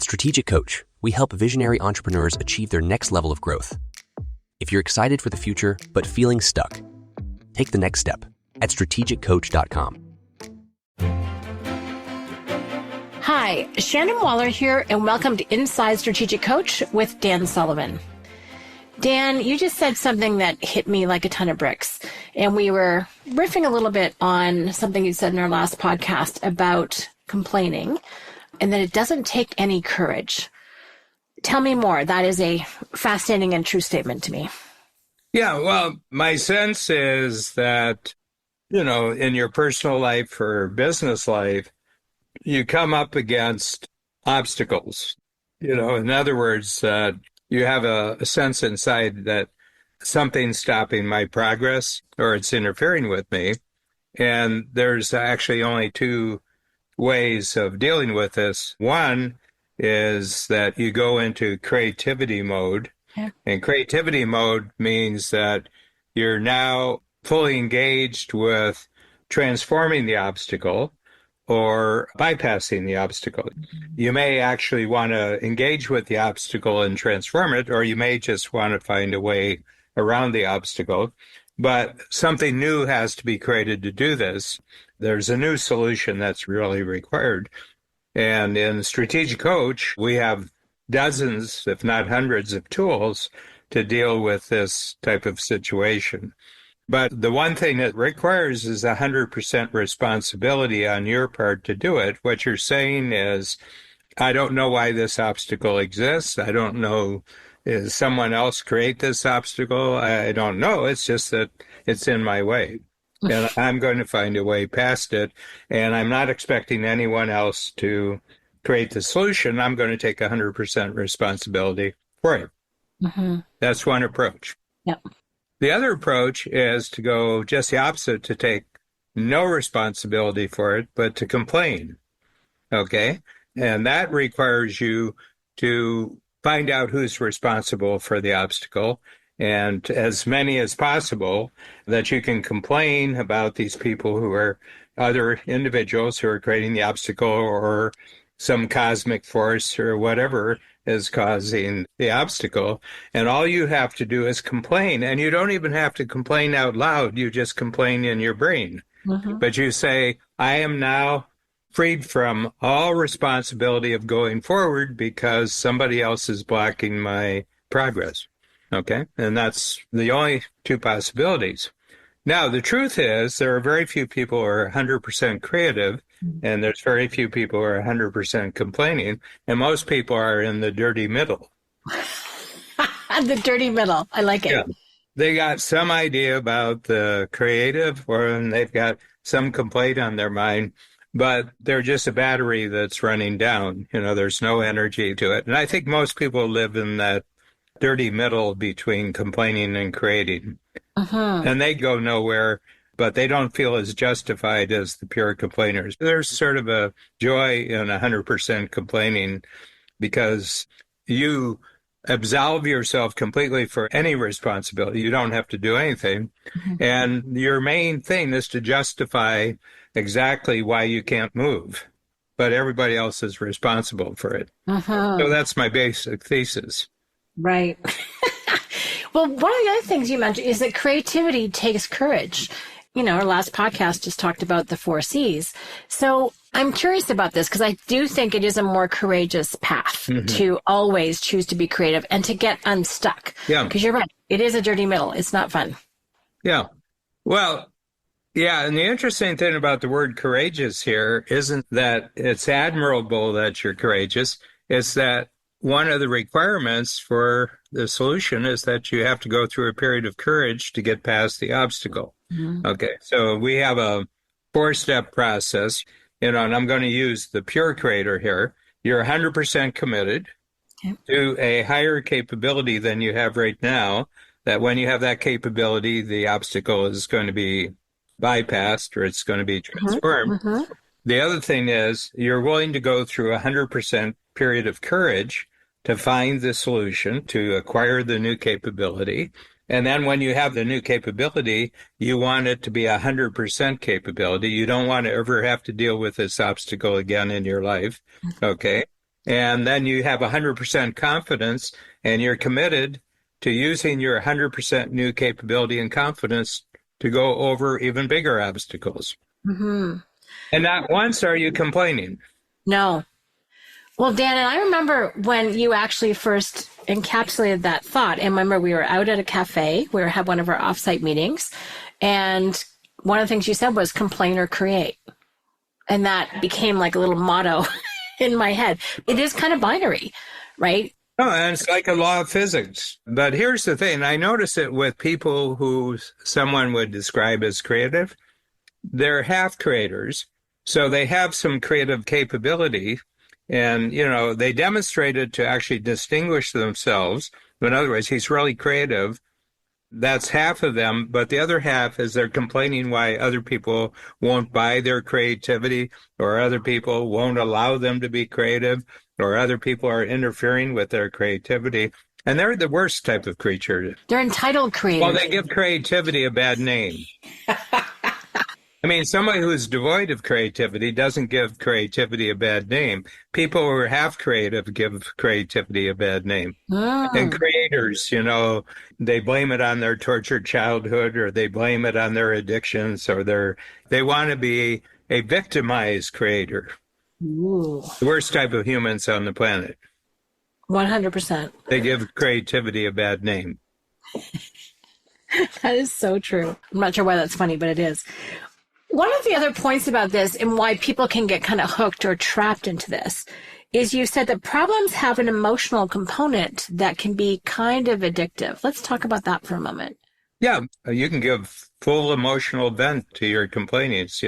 Strategic Coach, we help visionary entrepreneurs achieve their next level of growth. If you're excited for the future, but feeling stuck, take the next step at strategiccoach.com. Hi, Shannon Waller here, and welcome to Inside Strategic Coach with Dan Sullivan. Dan, you just said something that hit me like a ton of bricks, and we were riffing a little bit on something you said in our last podcast about complaining, and that it doesn't take any courage. Tell me more. That is a fascinating and true statement to me. Yeah, well, my sense is that, in your personal life or business life, you come up against obstacles. In other words, you have a sense inside that something's stopping my progress or it's interfering with me. And there's actually only two ways of dealing with this. One is that you go into creativity mode. Yeah. And creativity mode means that you're now fully engaged with transforming the obstacle or bypassing the obstacle. You may actually want to engage with the obstacle and transform it, or you may just want to find a way around the obstacle. But something new has to be created to do this. There's a new solution that's really required. And in Strategic Coach, we have dozens, if not hundreds, of tools to deal with this type of situation. But the one thing it requires is 100% responsibility on your part to do it. What you're saying is, I don't know why this obstacle exists. I don't know, is someone else create this obstacle? I don't know. It's just that it's in my way. And I'm going to find a way past it. And I'm not expecting anyone else to create the solution. I'm going to take 100% responsibility for it. Mm-hmm. That's one approach. Yep. The other approach is to go just the opposite, to take no responsibility for it, but to complain. Okay? And that requires you to find out who's responsible for the obstacle, and as many as possible that you can complain about these people who are other individuals who are creating the obstacle, or some cosmic force or whatever is causing the obstacle. And all you have to do is complain. And you don't even have to complain out loud. You just complain in your brain. Mm-hmm. But you say, I am now freed from all responsibility of going forward because somebody else is blocking my progress. Okay? And that's the only two possibilities. Now, the truth is there are very few people who are 100% creative, and there's very few people who are 100% complaining, and most people are in the dirty middle. The dirty middle. I like it. Yeah. They got some idea about the creative, or they've got some complaint on their mind, but they're just a battery that's running down. There's no energy to it. And I think most people live in that dirty middle between complaining and creating. Uh-huh. And they go nowhere, but they don't feel as justified as the pure complainers. There's sort of a joy in 100% complaining because you absolve yourself completely for any responsibility. You don't have to do anything. Mm-hmm. And your main thing is to justify exactly why you can't move, but everybody else is responsible for it. Uh-huh. So that's my basic thesis. Right. Well, one of the other things you mentioned is that creativity takes courage. Our last podcast just talked about the 4 C's. So I'm curious about this because I do think it is a more courageous path to always choose to be creative and to get unstuck. Yeah. Because you're right. It is a dirty middle. It's not fun. Yeah. Well, yeah. And the interesting thing about the word courageous here isn't that it's admirable that you're courageous. It's that one of the requirements for the solution is that you have to go through a period of courage to get past the obstacle. Mm-hmm. Okay, so we have a 4-step process, and I'm going to use the pure creator here. You're 100% committed to a higher capability than you have right now, that when you have that capability, the obstacle is going to be bypassed or it's going to be transformed. Mm-hmm. The other thing is you're willing to go through a 100% period of courage to find the solution, to acquire the new capability. And then when you have the new capability, you want it to be 100% capability. You don't want to ever have to deal with this obstacle again in your life. Okay. And then you have 100% confidence, and you're committed to using your 100% new capability and confidence to go over even bigger obstacles. Mm-hmm. And not once are you complaining. No. Well, Dan, and I remember when you actually first encapsulated that thought. And remember, we were out at a cafe. We had one of our offsite meetings. And one of the things you said was complain or create. And that became like a little motto in my head. It is kind of binary, right? Oh, and it's like a law of physics. But here's the thing. I notice it with people who someone would describe as creative. They're half creators. So they have some creative capability. And, they demonstrated to actually distinguish themselves. In other words, he's really creative. That's half of them. But the other half is they're complaining why other people won't buy their creativity, or other people won't allow them to be creative, or other people are interfering with their creativity. And they're the worst type of creature. They're entitled creators. Well, they give creativity a bad name. I mean, somebody who's devoid of creativity doesn't give creativity a bad name. People who are half creative give creativity a bad name. And creators, they blame it on their tortured childhood, or they blame it on their addictions, or they want to be a victimized creator. Ooh. The worst type of humans on the planet. 100%. They give creativity a bad name. That is so true. I'm not sure why that's funny, but it is. One of the other points about this and why people can get kind of hooked or trapped into this is you said that problems have an emotional component that can be kind of addictive. Let's talk about that for a moment. Yeah, you can give full emotional vent to your complainings,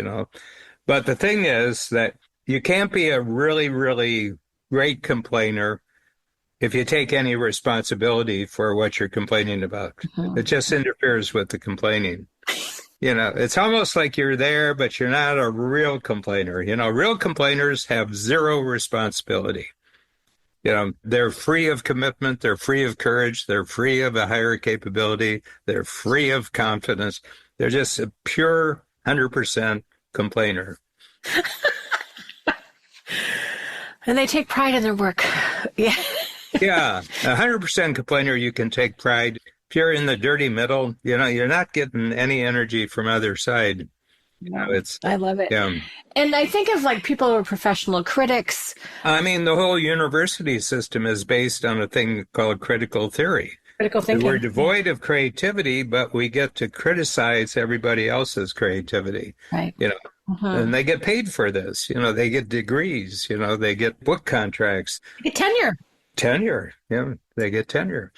But the thing is that you can't be a really, really great complainer if you take any responsibility for what you're complaining about. Mm-hmm. It just interferes with the complaining. It's almost like you're there, but you're not a real complainer. Real complainers have zero responsibility. They're free of commitment. They're free of courage. They're free of a higher capability. They're free of confidence. They're just a pure 100% complainer. And they take pride in their work. Yeah. Yeah. 100% complainer, you can take pride. If you're in the dirty middle, you're not getting any energy from either side. I love it. Yeah. And I think of like people who are professional critics. I mean, the whole university system is based on a thing called critical theory. Critical thinking. We're devoid of creativity, but we get to criticize everybody else's creativity. Right. And they get paid for this. They get degrees. They get book contracts. They get tenure. They get tenure.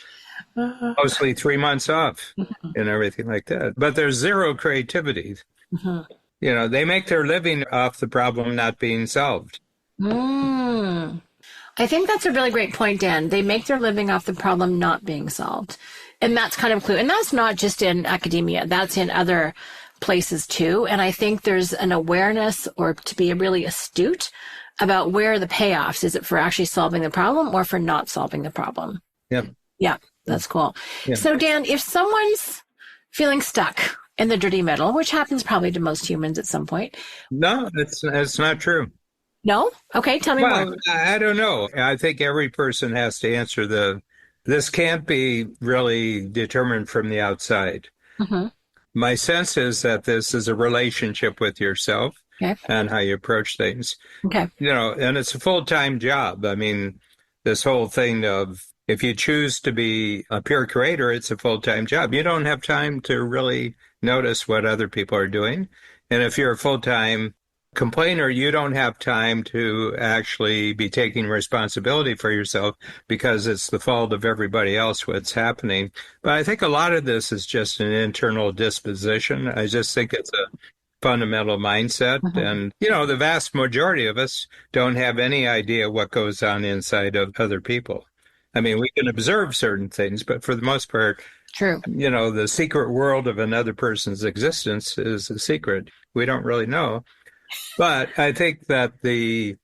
Mostly 3 months off and everything like that. But there's zero creativity. Mm-hmm. They make their living off the problem not being solved. I think that's a really great point, Dan. They make their living off the problem not being solved. And that's kind of a clue. And that's not just in academia. That's in other places too. And I think there's an awareness, or to be really astute about where are the payoffs. Is it for actually solving the problem or for not solving the problem? Yep. Yeah, that's cool. Yeah. So, Dan, if someone's feeling stuck in the dirty middle, which happens probably to most humans at some point. No, it's not true. No? Okay, tell me more. I don't know. I think every person has to answer this can't be really determined from the outside. Mm-hmm. My sense is that this is a relationship with yourself. Okay. And how you approach things. Okay. And it's a full-time job. I mean, this whole thing of if you choose to be a pure creator, it's a full-time job. You don't have time to really notice what other people are doing. And if you're a full-time complainer, you don't have time to actually be taking responsibility for yourself because it's the fault of everybody else what's happening. But I think a lot of this is just an internal disposition. I just think it's a fundamental mindset. Mm-hmm. And, the vast majority of us don't have any idea what goes on inside of other people. I mean, we can observe certain things, but for the most part, true. The secret world of another person's existence is a secret. We don't really know. But I think that the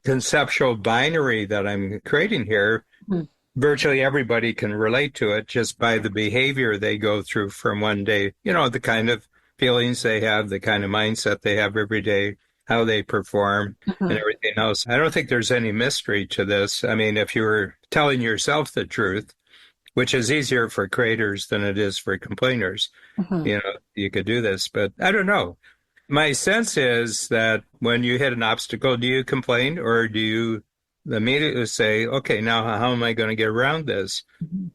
conceptual binary that I'm creating here, mm-hmm. virtually everybody can relate to it just by the behavior they go through from one day, the kind of feelings they have, the kind of mindset they have every day. how they perform and everything else. I don't think there's any mystery to this. I mean, if you were telling yourself the truth, which is easier for creators than it is for complainers, you could do this, but I don't know. My sense is that when you hit an obstacle, do you complain or do you immediately say, okay, now how am I going to get around this?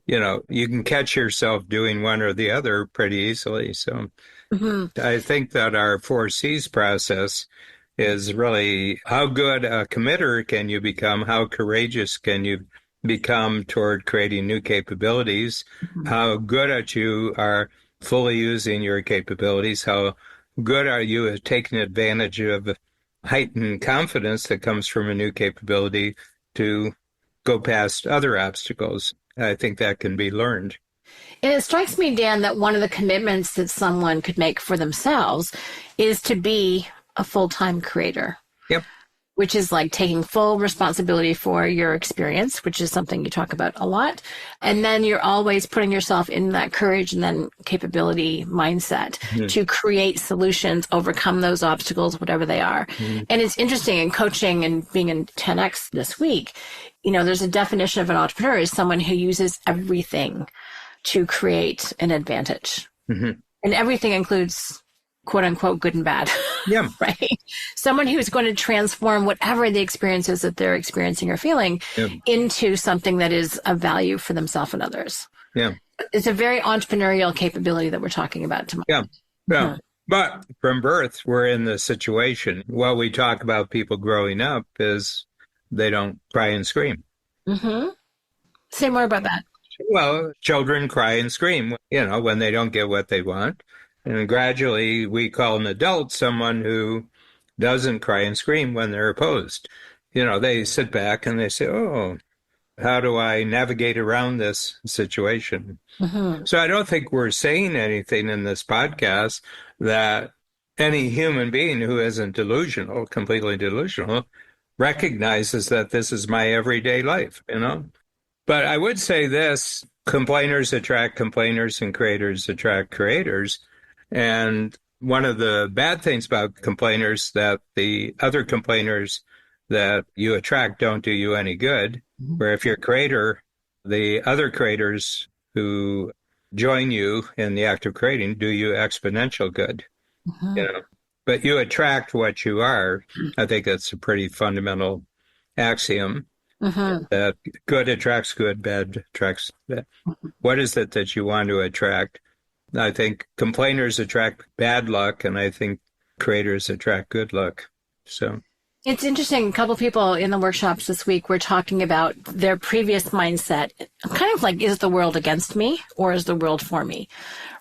You can catch yourself doing one or the other pretty easily. So I think that our 4Cs process is really how good a committer can you become? How courageous can you become toward creating new capabilities? How good at you are fully using your capabilities? How good are you at taking advantage of heightened confidence that comes from a new capability to go past other obstacles? I think that can be learned. And it strikes me, Dan, that one of the commitments that someone could make for themselves is to be a full-time creator. Yep. Which is like taking full responsibility for your experience, which is something you talk about a lot. And then you're always putting yourself in that courage and then capability mindset to create solutions, overcome those obstacles, whatever they are. And it's interesting in coaching and being in 10X this week, there's a definition of an entrepreneur is someone who uses everything to create an advantage. And everything includes quote unquote good and bad. Yeah. Right. Someone who's going to transform whatever the experience is that they're experiencing or feeling into something that is of value for themselves and others. Yeah. It's a very entrepreneurial capability that we're talking about tonight. Yeah. But from birth, we're in the situation. What we talk about people growing up is they don't cry and scream. Say more about that. Well, children cry and scream, when they don't get what they want. And gradually we call an adult someone who doesn't cry and scream when they're opposed. They sit back and they say, oh, how do I navigate around this situation? So I don't think we're saying anything in this podcast that any human being who isn't delusional, completely delusional, recognizes that this is my everyday life, But I would say this, complainers attract complainers and creators attract creators. And one of the bad things about complainers that the other complainers that you attract don't do you any good. Where if you're a creator, the other creators who join you in the act of creating do you exponential good. But you attract what you are. I think that's a pretty fundamental axiom. That good attracts good, bad attracts bad. What is it that you want to attract? I think complainers attract bad luck, and I think creators attract good luck. So it's interesting. A couple of people in the workshops this week were talking about their previous mindset, kind of like, is the world against me or is the world for me?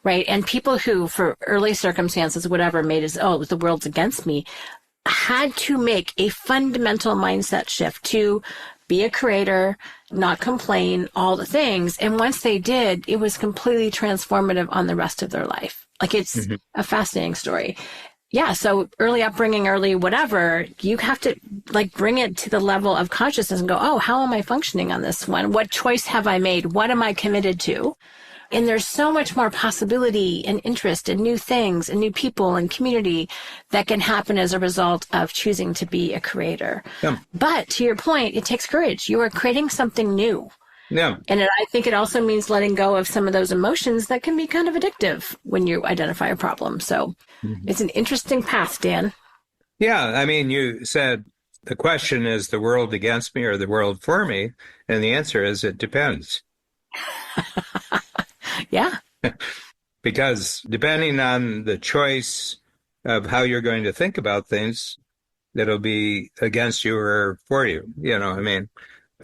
Right. And people who, for early circumstances, whatever, made it, the world's against me, had to make a fundamental mindset shift to be a creator, not complain, all the things. And once they did, it was completely transformative on the rest of their life. Like, it's a fascinating story. Yeah. So early upbringing, early whatever, you have to bring it to the level of consciousness and go, oh, how am I functioning on this one? What choice have I made? What am I committed to? And there's so much more possibility and interest in new things and new people and community that can happen as a result of choosing to be a creator. Yeah. But to your point, it takes courage. You are creating something new. Yeah. And I think it also means letting go of some of those emotions that can be kind of addictive when you identify a problem. So it's an interesting path, Dan. Yeah. I mean, you said the question is the world against me or the world for me? And the answer is it depends. Yeah. Because depending on the choice of how you're going to think about things, it'll be against you or for you. I mean,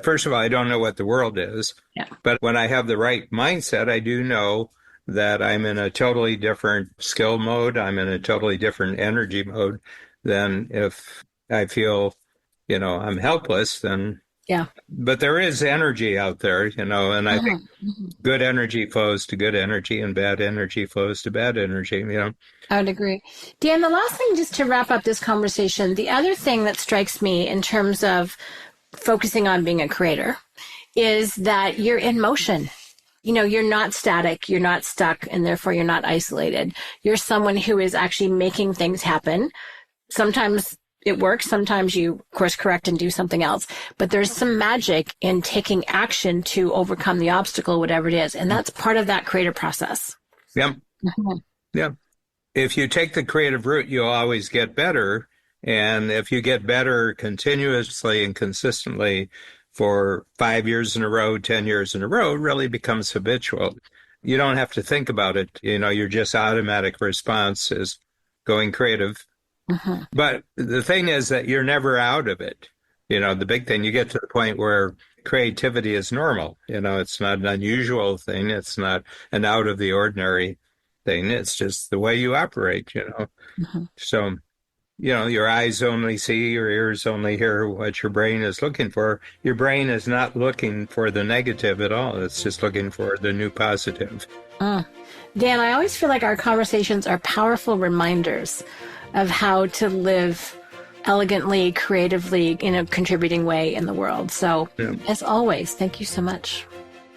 first of all, I don't know what the world is. Yeah. But when I have the right mindset, I do know that I'm in a totally different skill mode. I'm in a totally different energy mode than if I feel, I'm helpless, then. Yeah. But there is energy out there, and I think good energy flows to good energy and bad energy flows to bad energy, I would agree. Dan, the last thing, just to wrap up this conversation, the other thing that strikes me in terms of focusing on being a creator is that you're in motion. You're not static, you're not stuck, and therefore you're not isolated. You're someone who is actually making things happen. Sometimes it works. Sometimes you course correct and do something else, but there's some magic in taking action to overcome the obstacle, whatever it is. And that's part of that creative process. Yep. Mm-hmm. Yep. If you take the creative route, you'll always get better. And if you get better continuously and consistently for 5 years in a row, 10 years in a row, it really becomes habitual. You don't have to think about it. Your just automatic response is going creative. Mm-hmm. But the thing is that you're never out of it. The big thing, you get to the point where creativity is normal. It's not an unusual thing. It's not an out of the ordinary thing. It's just the way you operate, Mm-hmm. So, your eyes only see, your ears only hear what your brain is looking for. Your brain is not looking for the negative at all. It's just looking for the new positive. Dan, I always feel like our conversations are powerful reminders of how to live elegantly, creatively, in a contributing way in the world. So, As always, thank you so much.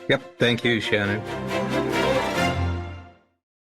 Yep. Thank you, Shannon.